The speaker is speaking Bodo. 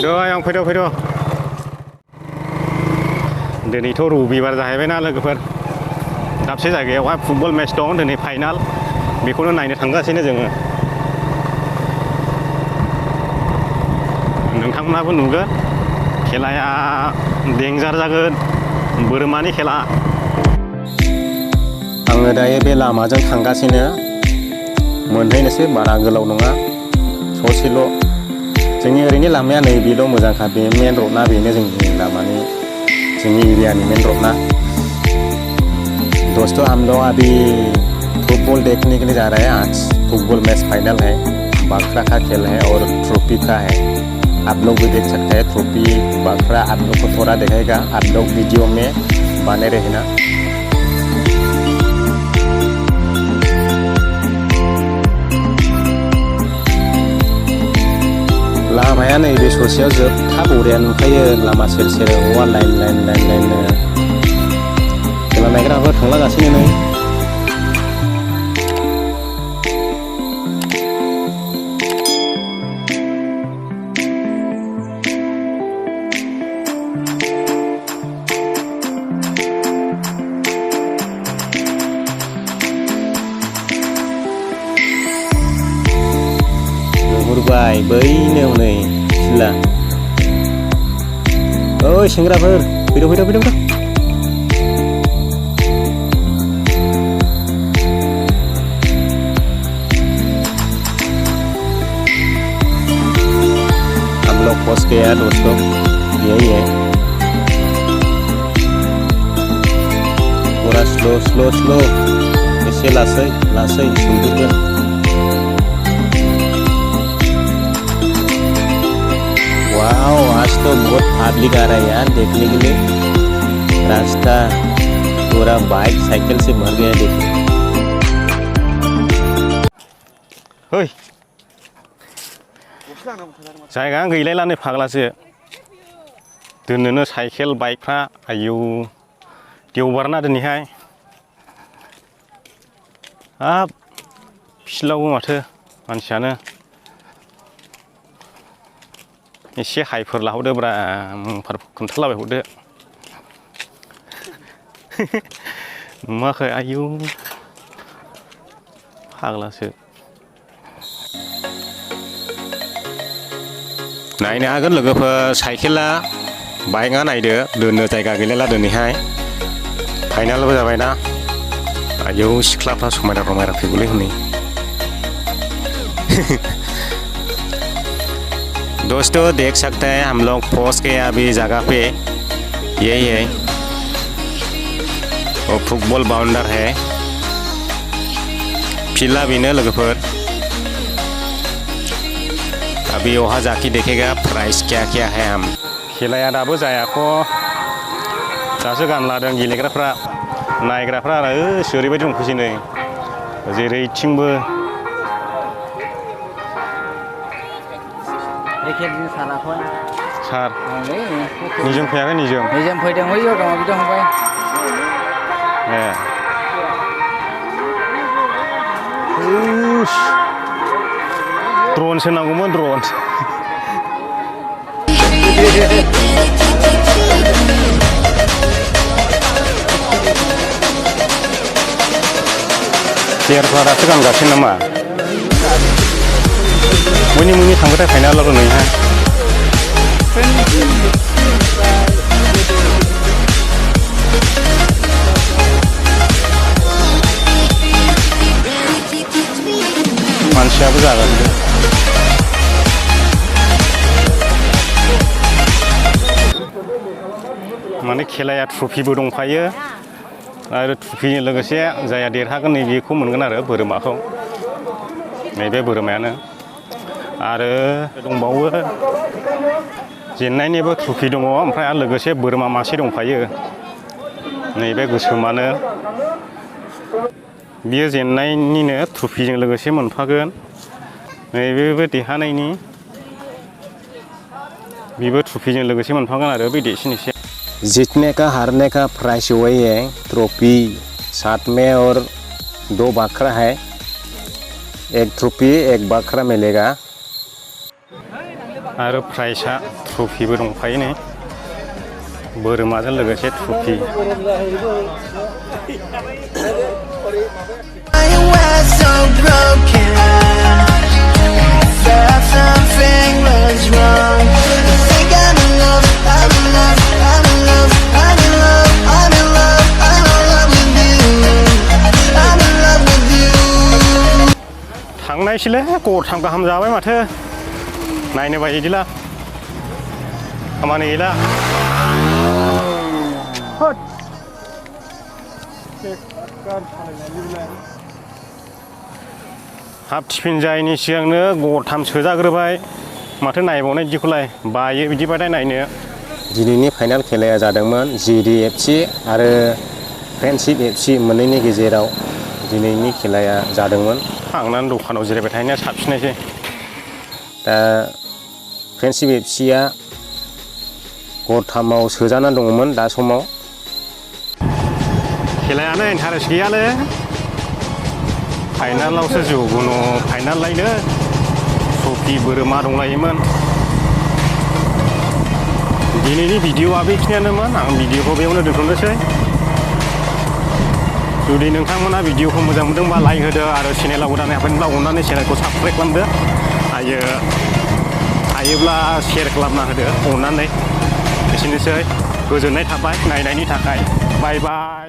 आं फैद' दिनैथ' रबिबार जाहैबायना लोगोफोर दाबसे जायगायावहाय फुटबल मेच दं दिनै फाइनाल बेखौनो नायनो थांगासिनो जोङो नोंथांमोनहाबो नुगोन खेलाया देंजार जागोन बोरमानि खेला आङो दायो बे लामाजों थांगासिनो मोनहैनोसै बारा गोलाव नङा ससेल' जोंनि ओरैनो लामाया नैबेल' मोजांखा बे मेन रडना बेनो जोंनि लामानि जोंनि एरियानि मेन रडना दोस्तों हम लोग अभी फुटबॉल देखने के लिए जा रहे हैं आज फुटबॉल मैच फाइनल है बाखरा का खेल है और ट्रॉफी का है आप लोग भी देख सकते हैं ट्रॉफी बाखरा आप लोग को थोड़ा दिखेगा आप लोग वीडियो में बने रहना लामाया नैबे ससेयाव जोबथा बरिया नुखायो लामा सेर सेर औवा लाइन खेला नायग्राफोर थांलागासिनो नै नुहुरबाय बैनो नै सिला ओइ सेंग्राफोर फैद' पोस्ट गया दोस्तों यही है पूरा स्लो एसे लासै सुंदरगोन वाओ आज तो बहुत पब्लिक आ रहा है यार देखने के लिए रास्ता पूरा बाइक साइकिल से भर गया देखिए जायगा गैलायलानै फाग्लासो दोननोनो साइकेल बाइकफ्रा आयौ देवबारना दिनैहाय हाब फिलावो माथो मानसियानो एसे हाइफोर लाहरदोब्रा मुंफोर खोन्थालाबाय हरदो नुवाखै आयौ फाग्लासो नायनो हागोन लोगोफोर साइकेला बाइकआ नायदो दोननो जायगा गैलायला दिनैहाय फाइनालबो जाबायना आयौ सिख्लाफ्रा समायना फैगौलै हनै दोस्तों देख सकते हैं हम लोग पहुंच गए अभी जगह पे यही है वो फुटबॉल बाउंडर है फिल्डा बेनो लोगोफोर अभी वहाँ जाके देखेगा प्राइस क्या है हम खेलाया दाबो जायाख' दासो गान लादों गेलेग्राफ्रा नायग्राफ्रा आरो ओरैबायदि दंफैसै नै जेरैथिंबो सार निजोम फैयाखै निजोम फैदों बैयाव दङ बिदि फंबाय ए ड्रनसो नांगौमोन ड्रन प्लेयारफ्रा दासो गानगासिनो नामा मुनि थांबाथाय फाइनालाव नैहाय मानसियाबो जागोन माने खेलाया ट्रफिबो दंफायो आरो ट्रफिजों लोगोसे जायहा देरहागोन नैबेखौ मोनगोन आरो बोरमाखौ नैबे बोरमायानो आरो दंबावो जेननायनिबो ट्रफि दङ ओमफ्राय आरो लोगोसे बोरमा मासे दंफायो नैबे गोसोमानो बियो जेननायनिनो ट्रफिजों लोगोसे मोनफागोन नैबेबो देरहानायनि बेबो ट्रफिजों लोगोसे मोनफागोन आरो बे देरसिन एसे जीतने का हारने का प्राइस वही है ट्रॉफी साथ में और 2 बकरा है एक ट्रॉफी एक बकरा मिलेगा आरो प्राइसा ट्रफिबो दंफायो नै बोरमाजों लोगोसे ट्रफि थांनायसैलै गरथाम गाहाम जाबाय माथो नायनो बायदिला खामानि गैला हाफ टिफिन जायैनि सिगांनो गरथाम सोजाग्रोबाय माथो नायबावनाय बिदिखौलाय बायो बिदिबाथाय नायनो दिनैनि फाइनाल खेलाया जादोंमोन जिडि एफसि आरो फ्रेन्डशिप एफसि मोननैनि गेजेराव दिनैनि खेलाया जादोंमोन थांनानै दखानाव जिरायबाय थानाया साबसिननायसै दा फ्रेन्डशिप एफसिया गरथामाव सोजानानै दङमोन दा समाव खेलायानो इन्टारेस्ट गैयालै फाइनालावसो जौगुनु फाइनाल लायनो ट्रफि बोरमा दंलायोमोन दिनैनि भिडिअ'आ बेखिनियानोमोन आं भिडिअ'खौ बेयावनो दोनथ'नोसै जुदि नोंथांमोना भिडिअ'खौ मोजां मोनदोंबा लाइक होदो आरो चेनेलाव गोदान हाबफैनोब्ला अननानै चेनेलखौ साबस्क्राइब खालामदो हायोब्ला शेयार खालामना होदो अननानै एसेनोसै गोजोननाय थाबाय नायनायनि थाखाय बाय बाय